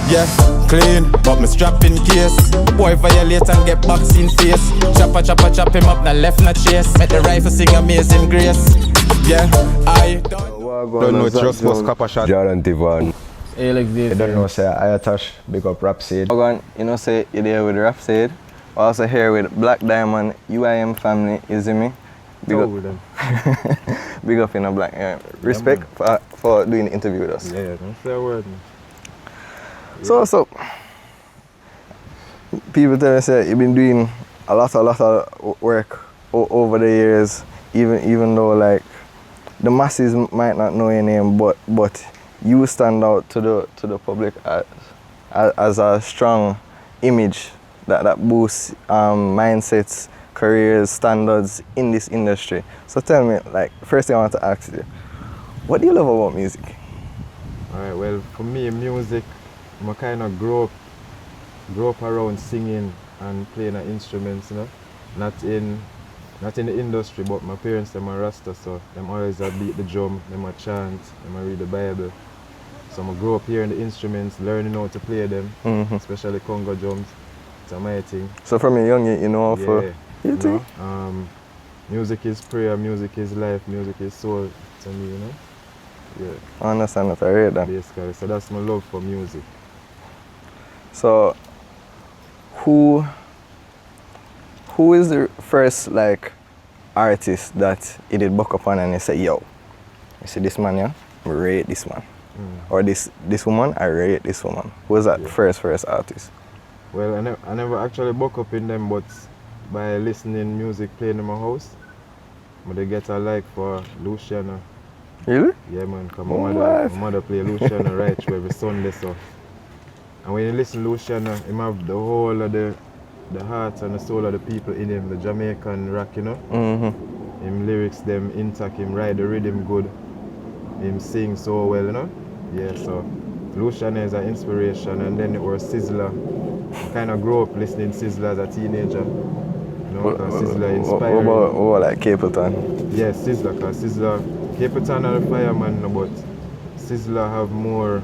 Yeah, clean, but me strap in case. Boy violate and get box in face. Chop him up, now left, not chase. Make the rifle sing Amazing Grace. Yeah, I don't know, just was copper shot. Jordan Tivan. Alex You don't know, say I touch, big up Rhapsody. You know, say you're there with Rhapsody. Also here with Blak Diamon, UIM family, you see me? Big up, them. big up in a Black. Respect for doing the interview with us. Yeah, don't say a word, man. So, people tell me say you've been doing a lot of work over the years, even though like the masses might not know your name, but you stand out to the public as a strong image that boosts mindsets, careers, standards in this industry. So tell me, like, first thing I want to ask you, what do you love about music? Alright, well, for me, music, I kind of grew up around singing and playing instruments, you know. Not in the industry, but my parents, them are Rasta, so them always beat the drum, them a chant, them a read the Bible. So I grew up hearing the instruments, learning how to play them, especially Congo drums. It's my thing. So from a young age, you know, for you think? Music is prayer, music is life, music is soul to me, you know. Yeah. I understand that, I read that. Basically, so that's my love for music. So, who is the first like artist that you did buck up on and you say, yo, you see this man, yeah, I rate this man. Or this woman, I rate this woman. Who was that first artist? Well, I never actually buck up in them, but by listening music playing in my house, but they get a like for Luciano. Really? Yeah, man, because my mother play Luciano right through every Sunday, so. And when you listen to Luciano, him have the whole of the heart and the soul of the people in him, the Jamaican rock, you know? Him lyrics, them intact, him ride the rhythm good, him sing so well, you know? Yeah, so Luciano is an inspiration, and then it was Sizzler. I kind of grew up listening to Sizzler as a teenager, you know, because Sizzler inspired me. What like Capleton? Yeah, Sizzler, because Sizzler, Capleton are the fireman, but Sizzler have more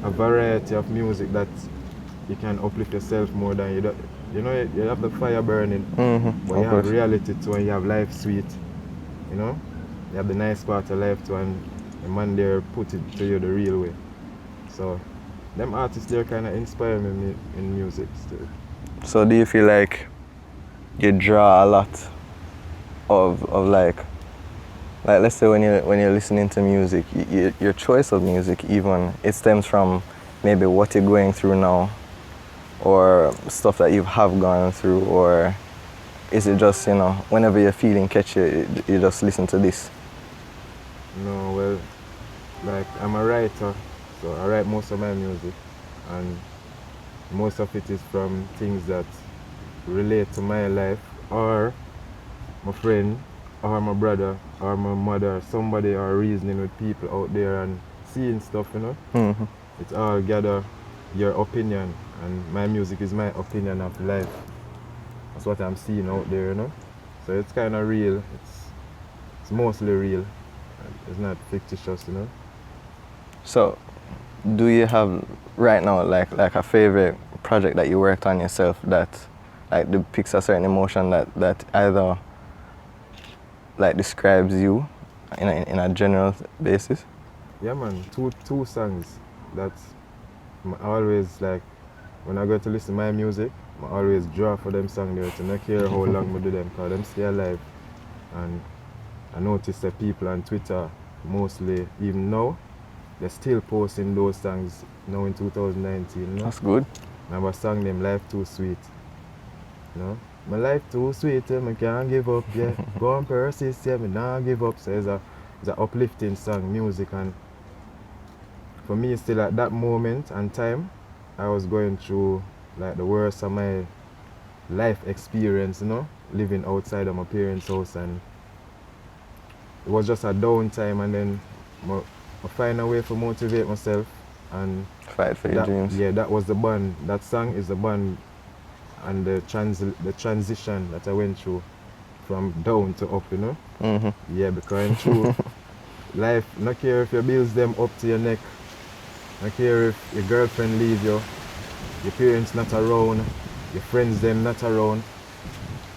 a variety of music that you can uplift yourself more than you do. You know, you have the fire burning, but you have reality too, and you have life sweet. You know, you have the nice part of life too, and the man there put it to you the real way. So, them artists there kind of inspire me in music still. So do you feel like you draw a lot of like let's say when you're listening to music, your choice of music even, it stems from maybe what you're going through now, or stuff that you have gone through, or is it just, you know, whenever you're feeling catchy, you just listen to this? No, well, like I'm a writer, so I write most of my music, and most of it is from things that relate to my life, or my friend, or my brother, or my mother, somebody, or reasoning with people out there and seeing stuff, you know. It's all gather your opinion, and my music is my opinion of life. That's what I'm seeing out there, you know. So it's kind of real. It's mostly real. It's not fictitious, you know. So, do you have right now like a favorite project that you worked on yourself that like depicts a certain emotion that either like describes you in a general basis? Yeah, man. Two songs that I always like when I go to listen to my music. I always draw for them songs there to not care how long we do them, because them stay alive. And I notice that people on Twitter mostly, even now, they're still posting those songs now in 2019. You know? That's good. I have a song named Life Too Sweet. You know? My life too sweet, I can't give up, yeah. Go and persist, yeah, me nah give up. So it's an uplifting song, music, and for me still at that moment and time, I was going through like the worst of my life experience, you know, living outside of my parents' house, and it was just a down time, and then I find a way to motivate myself and fight for your dreams. Yeah, that was the bond. That song is the bond and the transition that I went through from down to up, you know. Yeah, because I'm through life, not care if your bills them up to your neck, not care if your girlfriend leave you, your parents not around, your friends them not around,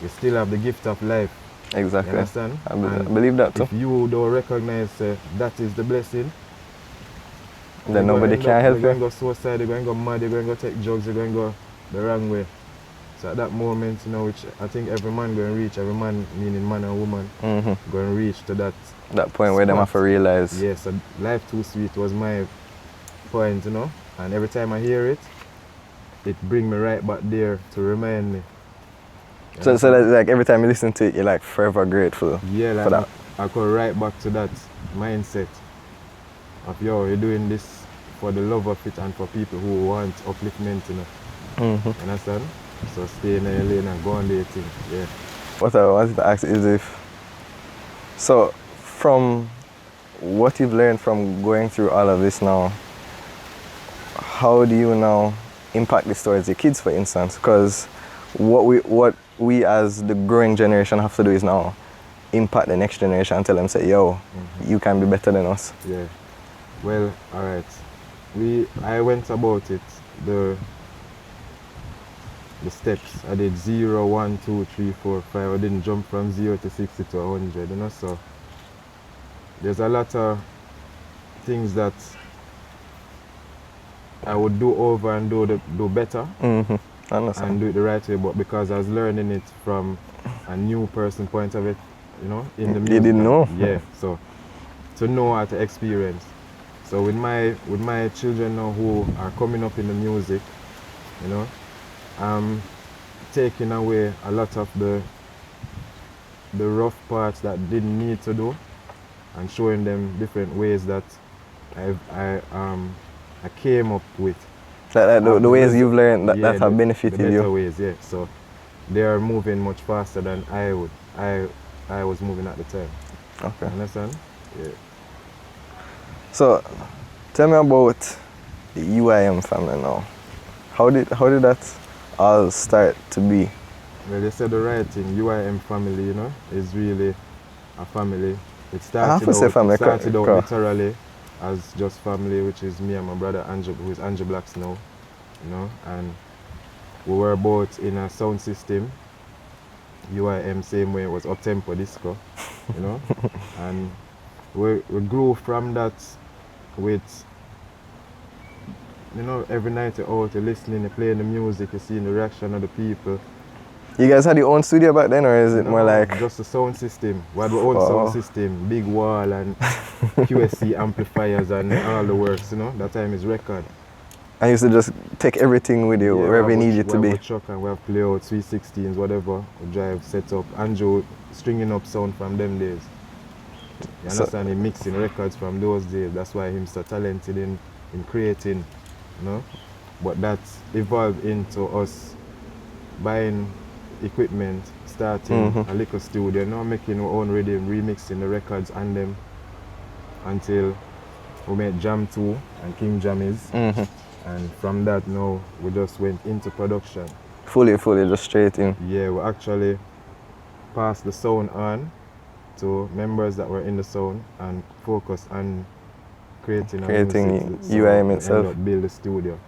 you still have the gift of life. Exactly. You understand? I believe that too. If you don't recognize that is the blessing, Then nobody can help you're going you. to go suicide, you're going to go mad, you're going to go take drugs, you're going to go the wrong way. So at that moment, you know, which I think every man going to reach, every man, meaning man and woman, going to reach to that point where they have to realize. Yeah, so Life Too Sweet was my point, you know. And every time I hear it, it brings me right back there to remind me. So that's like every time you listen to it, you're like forever grateful. Yeah, like for that. I go right back to that mindset of, yo, you're doing this for the love of it and for people who want upliftment, you know. You understand? So stay in your lane and go on their thing, yeah. What I wanted to ask is if, so from what you've learned from going through all of this now, how do you now impact this towards your kids, for instance? Because what we as the growing generation have to do is now impact the next generation and tell them, say, yo, you can be better than us. Yeah. Well, all right. I went about it, the steps. I did 0, 1, 2, 3, 4, 5. I didn't jump from 0 to 60 to 100, you know, so there's a lot of things that I would do over and do better and do it the right way, but because I was learning it from a new person point of it, you know, in the music. You didn't know? Yeah, so to know how to experience. So with my children now who are coming up in the music, you know, I'm taking away a lot of the rough parts that didn't need to do and showing them different ways that I came up with. The ways you've learned that have benefited the better you. ways, yeah. So they are moving much faster than I was moving at the time. Okay. Understand? Yeah. So tell me about the UIM family now. How did that all start to be? Well, they said the right thing. UIM family, you know, is really a family. It started out literally as just family, which is me and my brother Andrew, who is Andrew Blacks now, you know, and we were both in a sound system. UIM same way, it was up tempo disco, you know, and we grew from that with, you know, every night you're out, you're listening, you're playing the music, you're seeing the reaction of the people. You guys had your own studio back then, or is it more like? Just a sound system. We had our own sound system, big wall and QSC amplifiers and all the works, you know. That time is record. I used to just take everything with you wherever you need it to be. We have a truck and we have playouts, 316s, whatever, we drive, set up. Andrew stringing up sound from them days. You understand? He mixing records from those days. That's why he's so talented in creating, you know. But that evolved into us buying equipment, starting a little studio, now making our own rhythm, remixing the records and them until we made Jam 2 and King Jammies. And from that now we just went into production. Fully, just straight in. Yeah, we actually passed the sound on to members that were in the sound and focused on creating UIM itself. And build the studio.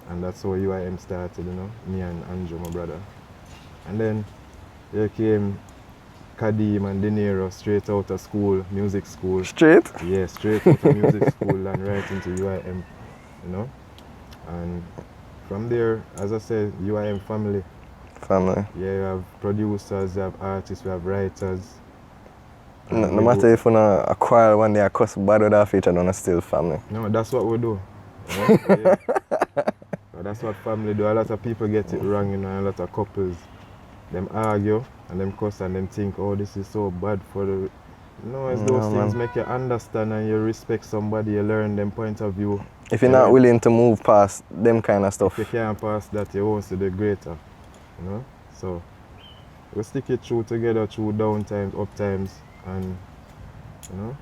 And that's how UIM started, you know, me and Andrew, my brother. And then here came Kadeem and De Niro straight out of school, music school. Straight? Yeah, straight out of music school and right into UIM, you know. And from there, as I said, UIM family. Family. Yeah, you have producers, you have artists, we have writers. No matter if you a quarrel one day, I cuss bad with our feature, don't still family. No, that's what we do. You know? Yeah. That's what family do. A lot of people get it wrong, you know, a lot of couples. Them argue and them cuss and them think, oh, this is so bad for the... No, it's those things make you understand and you respect somebody, you learn them point of view. If you're not willing to move past them kind of stuff. If you can't pass that, you won't see the greater, you know? So, we stick it through together through down times, up times, and, you know,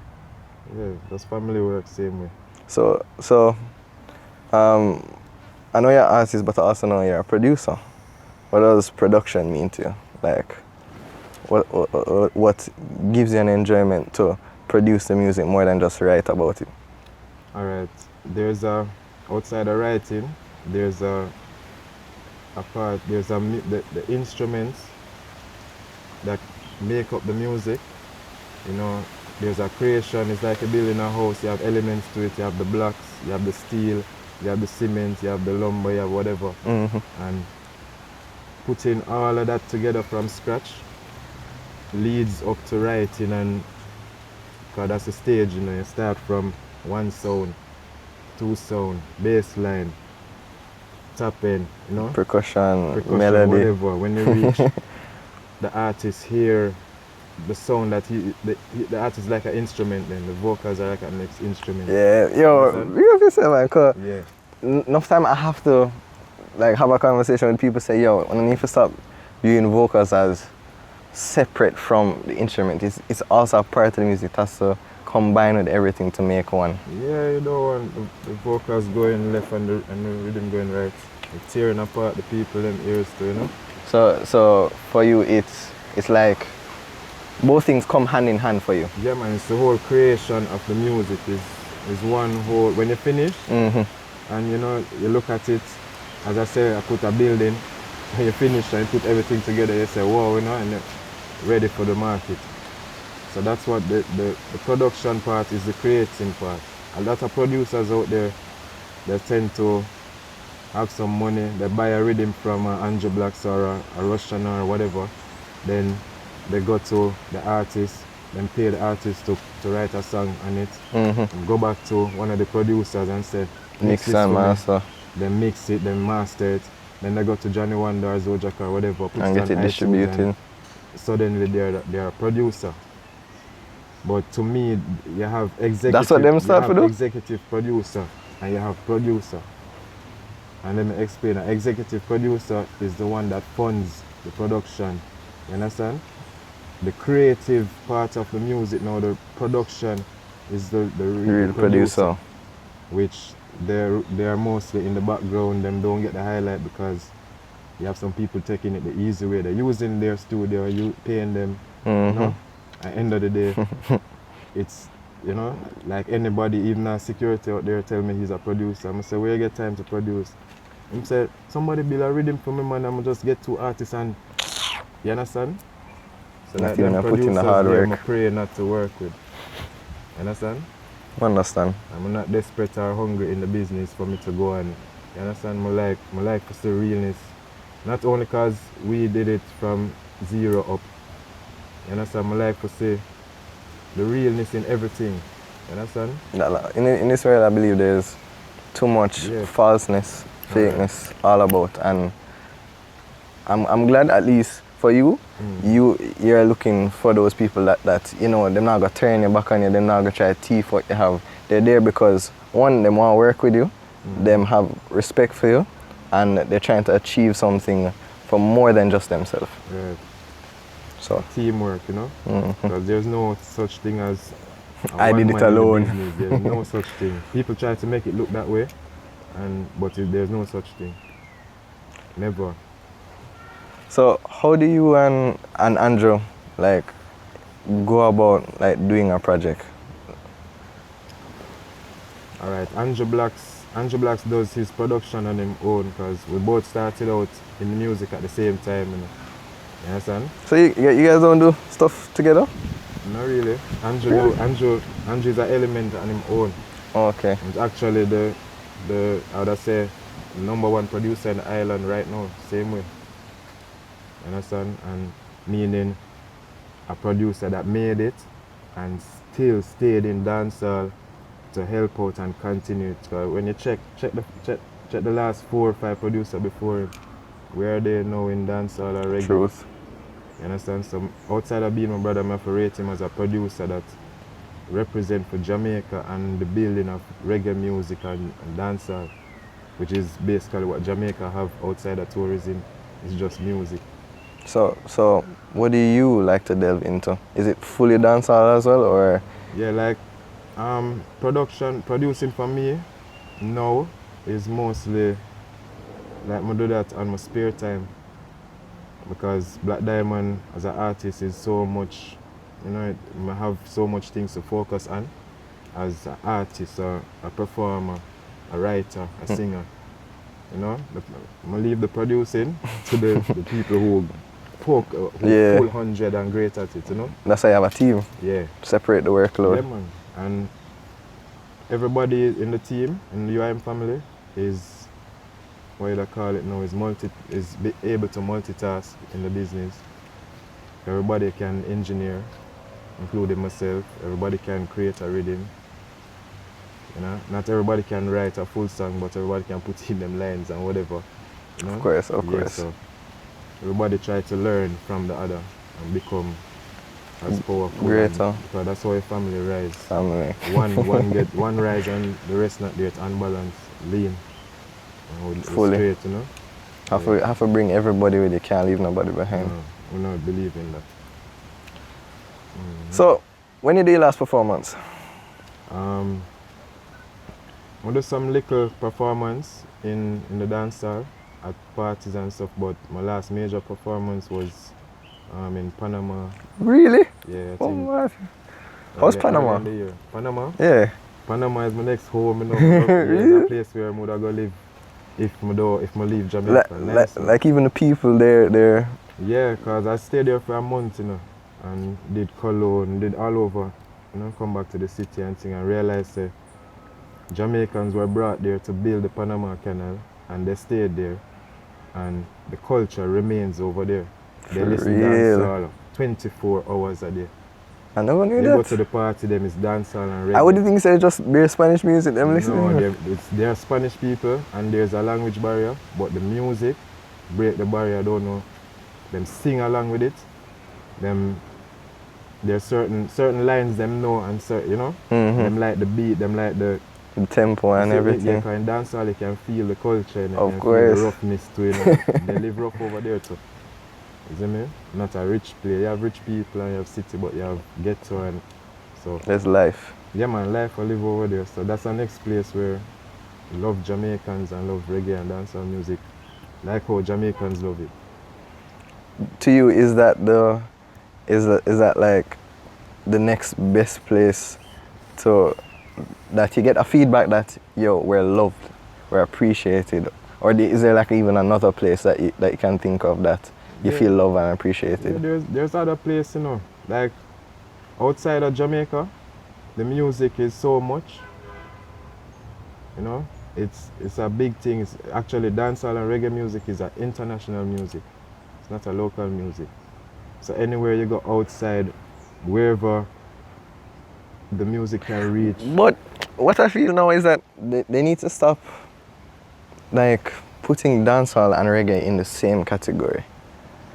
yeah, just family work same way. So, I know you're an artist, but I also know you're a producer. What does production mean to you? Like, what gives you an enjoyment to produce the music more than just write about it? All right. There's outside of writing, there's a part, there's the instruments that make up the music. You know, there's a creation, it's like a building a house, you have elements to it, you have the blocks, you have the steel, you have the cement, you have the lumber, you have whatever. And putting all of that together from scratch leads up to writing, and because that's the stage, you know, you start from one sound, two sound, bass line, top end, you know, Percussion, melody. whatever. When you reach the artist here, the sound that the artist is like an instrument, then the vocals are like a next instrument. Yeah, yo, you have to say, man, cause Yeah. enough time I have to like have a conversation with people, say, yo, I need to stop viewing vocals as separate from the instrument. It's also a part of the music. It has to combine with everything to make one. Yeah, you don't want the vocals going left and the rhythm going right. It's tearing apart the people them ears too, you know. So for you, it's like both things come hand in hand for you. Yeah, man, it's the whole creation of the music is one whole. When you finish, and you know, you look at it, as I say, I put a building, when you finish and you put everything together, you say, wow, you know, and you're ready for the market. So that's what the production part is, the creating part. A lot of producers out there, they tend to have some money, they buy a rhythm from Andrew Blacks or a Russian or whatever, then they go to the artist, then pay the artist to write a song on it, and go back to one of the producers and say, Mix and master. Then mix it, then master it, then they go to Johnny Wonder or Zojak or whatever, put And it get on it iTunes, distributed. and suddenly they're a producer. But to me, you have executive. That's what them start you to have do? executive producer and you have producer. And let me explain. An executive producer is the one that funds the production. You understand? The creative part of the music now, the production is the real producer. Which they're mostly in the background. Them don't get the highlight because you have some people taking it the easy way. They're using their studio, you paying them. You know? At the end of the day, it's, you know, like anybody, even a security out there tell me he's a producer. I'm say, where you get time to produce? I'm say, somebody build a rhythm for me, man, I'm just get two artists and, you understand? So Not like even them put in the producers hard there, work. I'm pray not to work with. You understand? Understand. I'm not desperate or hungry in the business for me to go and, you understand? I like to see realness. Not only because we did it from zero up. You understand? I like to see the realness in everything. You understand? In this world, I believe there's too much falseness, fakeness, all about. And I'm glad at least for you, you're looking for those people that you know, they're not going to turn your back on you, they're not going to try to thief what you have. They're there because, one, they want to work with you, them have respect for you, and they're trying to achieve something for more than just themselves. Right. So Teamwork, you know? Because there's no such thing as I did it alone. There's no such thing. People try to make it look that way, but there's no such thing. Never. So how do you and Andrew like go about like doing a project? All right, Andrew Blacks does his production on his own because we both started out in the music at the same time. You know? You understand? So you guys don't do stuff together? Not really. Andrew is an element on his own. Oh, okay. He's actually the how would I say, #1 producer in the island right now, same way. You understand? And meaning a producer that made it and still stayed in dancehall to help out and continue it. Because when you check the last 4 or 5 producers before him, where are they now in dancehall or reggae? Truth. You understand? So outside of being my brother, I have to rate him as a producer that represent for Jamaica and the building of reggae music and dancehall, which is basically what Jamaica have outside of tourism. It's just music. So what do you like to delve into? Is it fully dancehall as well, or? Yeah, like producing for me now is mostly like I do that on my spare time, because Blak Diamon as an artist is so much, you know, I have so much things to focus on as an artist, or a performer, a writer, a singer. You know, I leave the producing to the people who who Yeah. full 100 and great at it, you know? That's why you have a team. Yeah. Separate the workload. Yeah, man. And everybody in the team, in the UIM family, is, what do I call it now, is able to multitask in the business. Everybody can engineer, including myself. Everybody can create a rhythm. You know, not everybody can write a full song, but everybody can put in them lines and whatever. You know? Of course, of Yeah, course. so everybody try to learn from the other and become as powerful. Greater. Because that's how a family rise. Family. One rise and the rest not there. It's unbalanced, lean, and Fully. straight, you know. Have to bring everybody with you. Can't leave nobody behind. No, we not believe in that. So, when you do your last performance? We do some little performance in the dance hall at parties and stuff, but my last major performance was in Panama. Really? Yeah, I Oh, think. what? How's Panama? In the year. Panama? Yeah. Panama is my next home, you know. It's a place where I'm gonna go live if I leave Jamaica. Nice, Like even the people there. yeah, because I stayed there for a month, you know, and did Cologne, did all over, you know, come back to the city and thing and realized that Jamaicans were brought there to build the Panama Canal and they stayed there and the culture remains over there. They For listen to real? dancehall 24 hours a day. I never knew They that. go to the party, them is dancehall and reggae. I would think it's just bare Spanish music them listening. No, they're Spanish people and there's a language barrier, but the music break the barrier, I don't know. Them sing along with it. There's certain lines them know and certain, you know, them like the beat, them like the tempo and everything. Yeah, because in dancehall you can feel the culture and you Of can course. feel the roughness too, you know. They live rough over there too. You see me? Not a rich place. You have rich people and you have city, but you have ghetto and so. There's life. Yeah man, life will live over there. So that's the next place where we love Jamaicans and love reggae and dancehall music. Like how Jamaicans love it. To you, is that like the next best place to that you get a feedback that yo, we're loved, we're appreciated, or is there like even another place that you can think of that you feel loved and appreciated? Yeah, there's other places, you know, like outside of Jamaica, the music is so much, you know, it's a big thing. It's actually dancehall and reggae music is an international music. It's not a local music. So anywhere you go outside, wherever the music can reach. But what I feel now is that they need to stop like putting dancehall and reggae in the same category.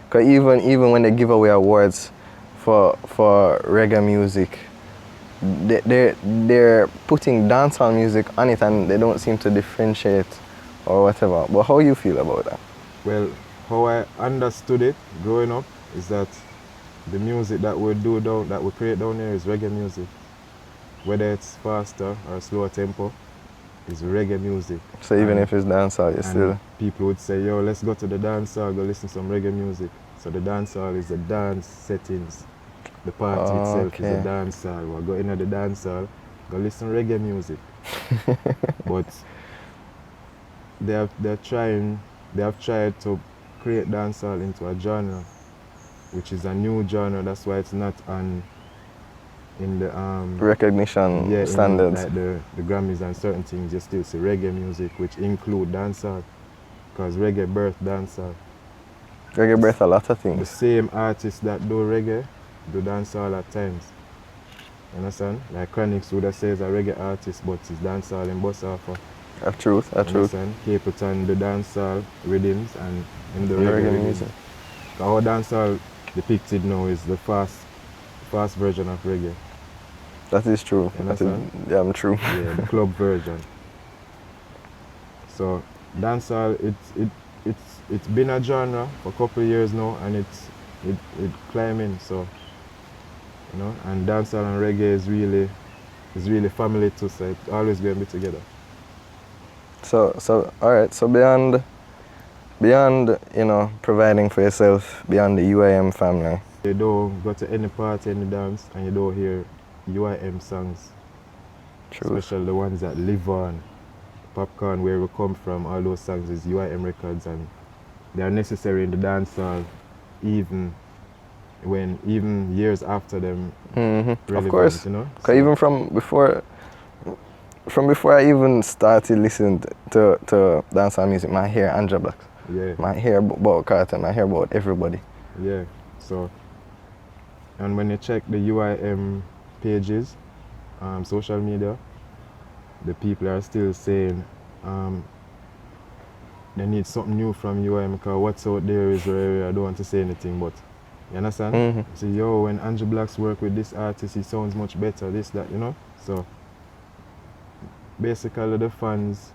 Because even when they give away awards for reggae music, they're putting dancehall music on it and they don't seem to differentiate or whatever. But how you feel about that? Well, how I understood it growing up is that the music that we create down here is reggae music. Whether it's faster or slower tempo, is reggae music. So even if it's dancehall, you still... People would say, yo, let's go to the dance hall, go listen to some reggae music. So the dance hall is the dance settings. The party itself is a dance hall. We'll go into the dance hall, go listen to reggae music. But they have tried to create dancehall into a genre, which is a new genre. That's why it's not in the recognition standards. Like the Grammys and certain things. You still see reggae music, which include dancehall, because reggae birthed dancehall. Reggae birthed a lot of The things. same artists that do reggae do dancehall at times. You understand? Like Chronix would have said is a reggae artist, but it's dancehall in Bosafa. A truth. Understand? Capleton the dancehall rhythms and in the reggae music. Our dancehall depicted now is the fast version of reggae. That is true. I'm true. Yeah, the club version. So dancehall, it's been a genre for a couple of years now, and it's climbing. So you know, and dancehall and reggae is really family too. So it's always going to be together. So all right. So beyond you know providing for yourself, beyond the UIM family. You don't go to any party, any dance, and you don't hear UIM songs. True. Especially the ones that live on. Popcorn, Where We Come From, all those songs is UIM records, and they are necessary in the dancehall, even years after them relevant, Of course. you know. Because even from before I even started listening to dancehall music, I hear Andra Blacks. Yeah. I hear about Carter, I hear about everybody. Yeah. So, and when you check the UIM pages, social media, the people are still saying they need something new from UIM, because what's out there is where I don't want to say anything, but you understand? So when Andrew Blacks work with this artist, he sounds much better, this, that, you know? So basically the fans,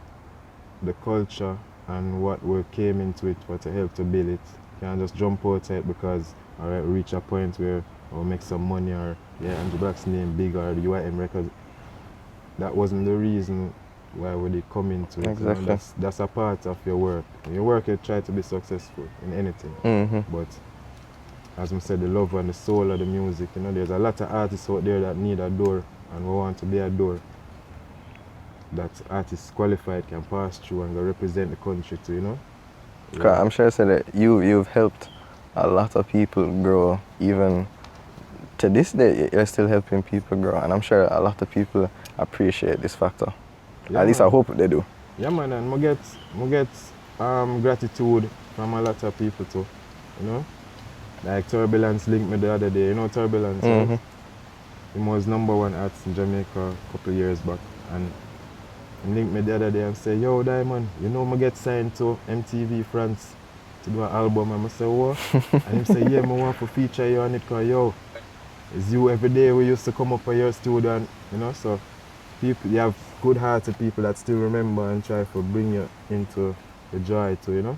the culture, and what we came into it for to help to build it. Can't just jump out it because alright, we reach a point where we'll make some money, or Andrew Black's name big, or the UIM records. That wasn't the reason why we did come into it. Exactly. You know? That's a part of your work. In your work, you try to be successful in anything. But as we said, the love and the soul of the music, you know, there's a lot of artists out there that need a door, and we want to be a door that artists qualified can pass through and go represent the country too, you know. Yeah. I'm sure I said that you've helped a lot of people grow. Even to this day, you're still helping people grow, and I'm sure a lot of people appreciate this factor. Yeah, At least man. I hope they do. Yeah, man, and we get gratitude from a lot of people too, you know. Like Turbulence linked me the other day, you know Turbulence, right? He was #1 artist in Jamaica a couple of years back, and he linked me the other day and said, "Yo, Diamond, you know I get signed to MTV France to do an album." And I said, "What?" And he said, "Yeah, I want to feature you on it, because yo, it's you every day we used to come up at your studio, and you know, so people, you have good-hearted people that still remember and try to bring you into the joy too, you know.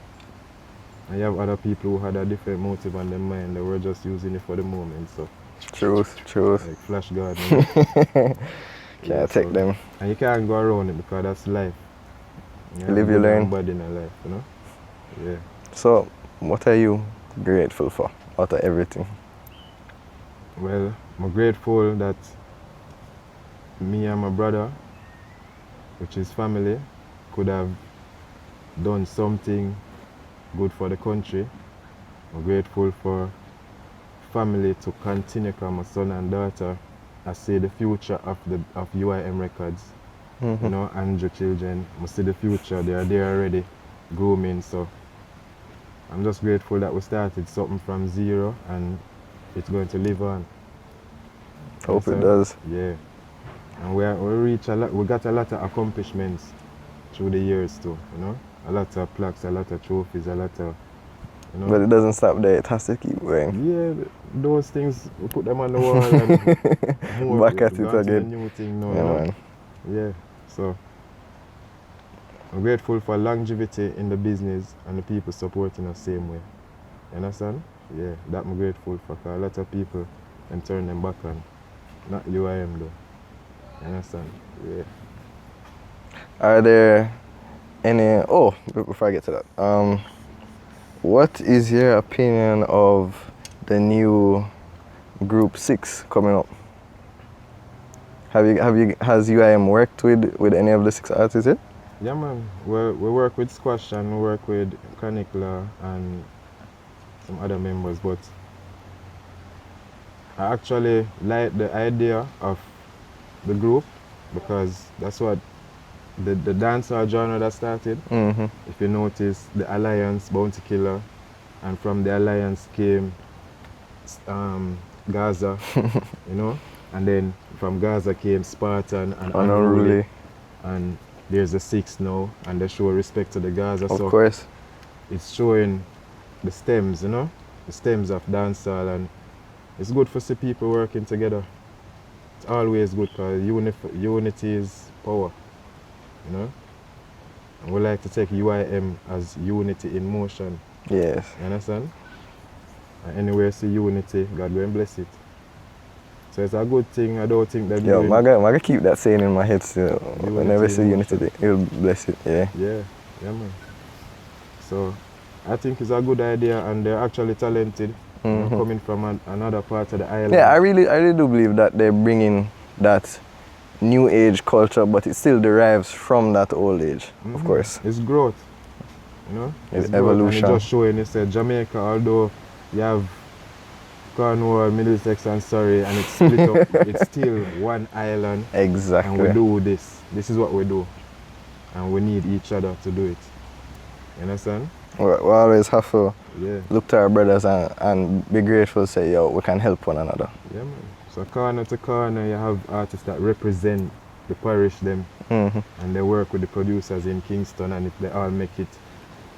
And you have other people who had a different motive on their mind, they were just using it for the moment, so. Truth. Like Flash God, you know? Can't take them. And you can't go around it because that's life. You live, you learn. Body in life, you know? Yeah. So, what are you grateful for out of everything? Well, I'm grateful that me and my brother, which is family, could have done something good for the country. I'm grateful for family to continue, because my son and daughter, I see the future of UIM records. You know, Andrew children, I see the future, they are there already, grooming, so I'm just grateful that we started something from zero and it's going to live on. Hope it does. Yeah. And we got a lot of accomplishments through the years too, you know? A lot of plaques, a lot of trophies, a lot of, you know? But it doesn't stop there, it has to keep going. Yeah, those things, we put them on the wall and more, Back at it again. New thing now, Yeah, you know? man. Yeah, so I'm grateful for longevity in the business and the people supporting us same way. You understand? Yeah, that I'm grateful for, because a lot of people can turn them back on. Not UIM though. You understand? Yeah. Are there any, before I get to that, what is your opinion of the new Group 6 coming up? Has UIM worked with any of the 6 artists yet? Yeah, man. We work with Squash and we work with Canicla and some other members, but I actually like the idea of the group, because that's what the dancehall genre that started. If you notice, the Alliance, Bounty Killer, and from the Alliance came Gaza, you know, and then from Gaza came Spartan and Unruly, and there's the 6 now, and they show respect to the Gaza. Of so course. It's showing the stems, you know, the stems of dancehall, and it's good for see people working together. It's always good, because unity is power, you know. And we like to take UIM as unity in motion. Yes. You understand? And anywhere see unity, God will bless it. So it's a good thing. I don't think that. Yo, I gotta keep that saying in my head still. Whenever I see unity, he'll bless it. Yeah. Yeah, man. So I think it's a good idea, and they're actually talented. You know, coming from another part of the island. Yeah, I really do believe that they're bringing that new age culture, but it still derives from that old age, of course. It's growth, you know? It's growth. evolution. And it's just showing, it's Jamaica, although you have Cornwall, Middlesex and Surrey, and it's split up, it's still one island. Exactly. And we do this. This is what we do. And we need each other to do it. You understand? We always have to Yeah. look to our brothers and be grateful, say, yo, we can help one another. Yeah, man. So corner to corner, you have artists that represent the parish them, Mm-hmm. and they work with the producers in Kingston, and they all make it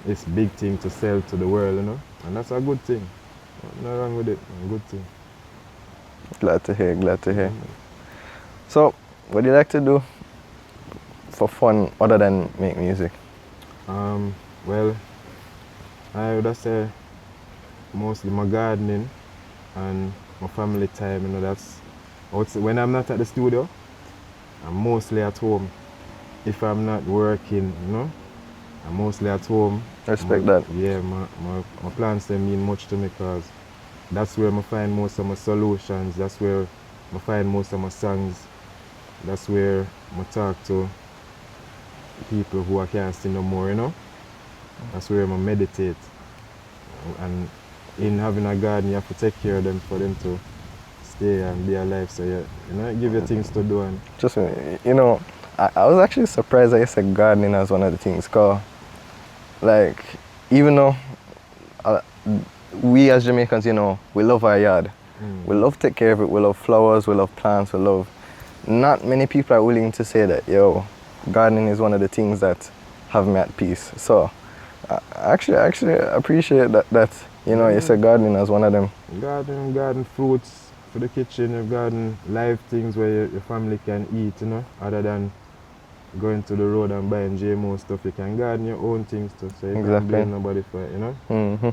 this big thing to sell to the world, you know? And that's a good thing. Nothing wrong with it. A good thing. Glad to hear, glad to hear. So, what do you like to do for fun other than make music? Well, I would say mostly my gardening and my family time, you know, that's when I'm not at the studio, I'm mostly at home. If I'm not working, you know, I'm mostly at home. Respect that. Yeah, my plants they mean much to me because that's where I find most of my solutions, that's where I find most of my songs, that's where I talk to people who I can't see no more, you know. That's where I meditate. And in having a garden, you have to take care of them for them to stay and be alive. So you know, give you things to do. And Just, you know, I was actually surprised that you said gardening as one of the things, because, like, even though we as Jamaicans, you know, we love our yard. We love to take care of it. We love flowers, we love plants, we love... Not many people are willing to say that, yo, gardening is one of the things that have me at peace. So, I actually appreciate that you know, you said gardening as one of them. garden fruits for the kitchen, you garden live things where your family can eat, you know, other than going to the road and buying GMO stuff. You can garden your own things too, so you can't blame nobody for it, you know. Mm-hmm.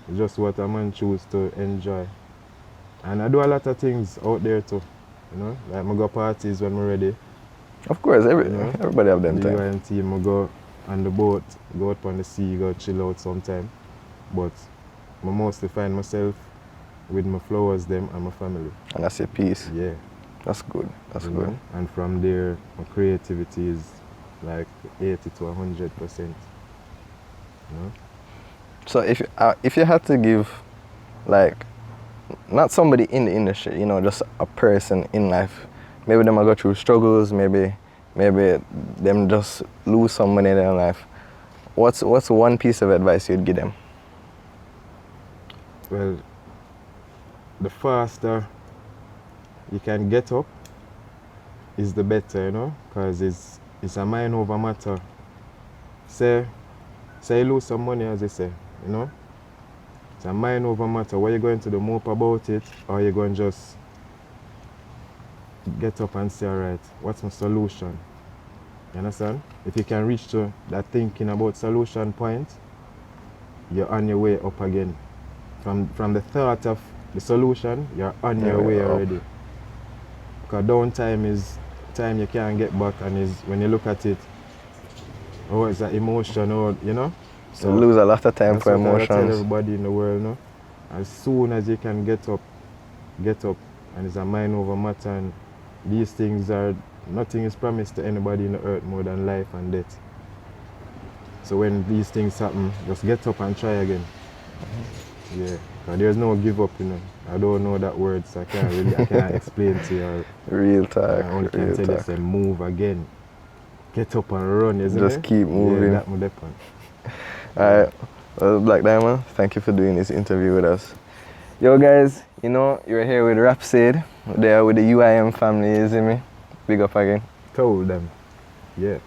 It's just what a man choose to enjoy. And I do a lot of things out there too, you know, like I go parties when I'm ready. Of course, You know, everybody have them the time. UIM team, I go on the boat, go out on the sea, go chill out sometime. But I mostly find myself with my flowers them and my family. And that's your peace. Yeah. That's good. That's you good. know? And from there, my creativity is like 80 to 100%. You know? So if you had to give, like, not somebody in the industry, you know, just a person in life, maybe them go through struggles, maybe them just lose some money in their life, what's one piece of advice you'd give them? Well, the faster you can get up is the better, you know, because it's a mind over matter. Say you lose some money, as they say, you know. It's a mind over matter. What you going to do, mope about it, or you going to just get up and say, all right, what's my solution? You understand? If you can reach to that thinking about solution point, you're on your way up again. From the thought of the solution, you're on your way already. Because downtime is time you can't get back, and is when you look at it, oh, it's an emotion, or you know. So you lose a lot of time for emotions. I tell everybody in the world, no. As soon as you can get up, and it's a mind over matter. And these things are, nothing is promised to anybody in the earth more than life and death. So when these things happen, just get up and try again. Yeah, because there's no give up, you know. I don't know that word, so I can't explain to you. Real talk. I only can tell you, say, move again. Get up and run, isn't it? Just keep moving. Yeah, that my depend. Alright, well, Blak Diamon, thank you for doing this interview with us. Yo guys, you know, you're here with Rhapsody, there with the UIM family, you see me? Big up again. Told them, yeah.